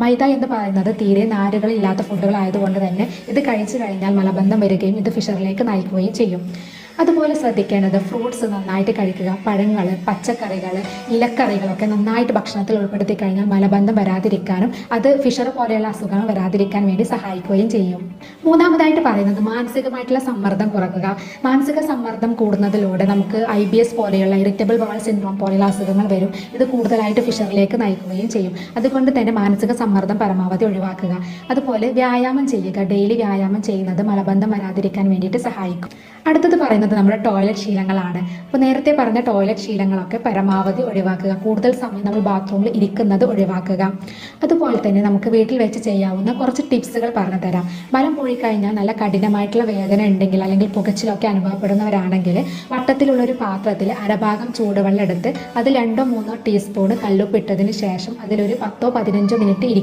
മൈദ എന്ന് പറയുന്നത് തീരെ നാരുകളില്ലാത്ത ഫുഡുകളായതുകൊണ്ട് തന്നെ ഇത് കഴിച്ചു കഴിഞ്ഞാൽ മലബന്ധം വരികയും ഇത് ഫിഷറിലേക്ക് നയിക്കുകയും ചെയ്യും. അതുപോലെ ശ്രദ്ധിക്കേണ്ടത് ഫ്രൂട്ട്സ് നന്നായിട്ട് കഴിക്കുക. പഴങ്ങൾ, പച്ചക്കറികൾ, ഇലക്കറികളൊക്കെ നന്നായിട്ട് ഭക്ഷണത്തിൽ ഉൾപ്പെടുത്തി കഴിഞ്ഞാൽ മലബന്ധം വരാതിരിക്കാനും അത് ഫിഷർ പോലെയുള്ള അസുഖങ്ങൾ വരാതിരിക്കാൻ വേണ്ടി സഹായിക്കുകയും ചെയ്യും. മൂന്നാമതായിട്ട് പറയുന്നത് മാനസികമായിട്ടുള്ള സമ്മർദ്ദം കുറക്കുക. മാനസിക സമ്മർദ്ദം കൂടുന്നതിലൂടെ നമുക്ക് IBS പോലെയുള്ള ഇറിറ്റബിൾ ബവൽ സിൻഡ്രോം പോലെയുള്ള അസുഖങ്ങൾ വരും. ഇത് കൂടുതലായിട്ട് ഫിഷറിലേക്ക് നയിക്കുകയും ചെയ്യും. അതുകൊണ്ട് തന്നെ മാനസിക സമ്മർദ്ദം പരമാവധി ഒഴിവാക്കുക. അതുപോലെ വ്യായാമം ചെയ്യുക. ഡെയിലി വ്യായാമം ചെയ്യുന്നത് മലബന്ധം വരാതിരിക്കാൻ വേണ്ടിയിട്ട് സഹായിക്കും. അടുത്തത് പറയുന്നത് നമ്മുടെ ടോയ്ലറ്റ് ശീലങ്ങളാണ്. അപ്പോൾ നേരത്തെ പറഞ്ഞ ടോയ്ലറ്റ് ശീലങ്ങളൊക്കെ പരമാവധി ഒഴിവാക്കുക. കൂടുതൽ സമയം നമ്മൾ ബാത്റൂമിൽ ഇരിക്കുന്നത് ഒഴിവാക്കുക. അതുപോലെ തന്നെ നമുക്ക് വീട്ടിൽ വെച്ച് ചെയ്യാവുന്ന കുറച്ച് ടിപ്സുകൾ പറഞ്ഞു തരാം. മലം പോയി കഴിഞ്ഞാൽ നല്ല കഠിനമായിട്ടുള്ള വേദന ഉണ്ടെങ്കിൽ അല്ലെങ്കിൽ പുകച്ചിലൊക്കെ അനുഭവപ്പെടുന്നവരാണെങ്കിൽ വട്ടത്തിലുള്ളൊരു പാത്രത്തിൽ അരഭാഗം ചൂടുവെള്ളം എടുത്ത് അതിൽ 2-3 ടീസ്പൂൺ കല്ലുപ്പ് ഇട്ടതിന് ശേഷം അതിലൊരു 10-15 മിനിറ്റ്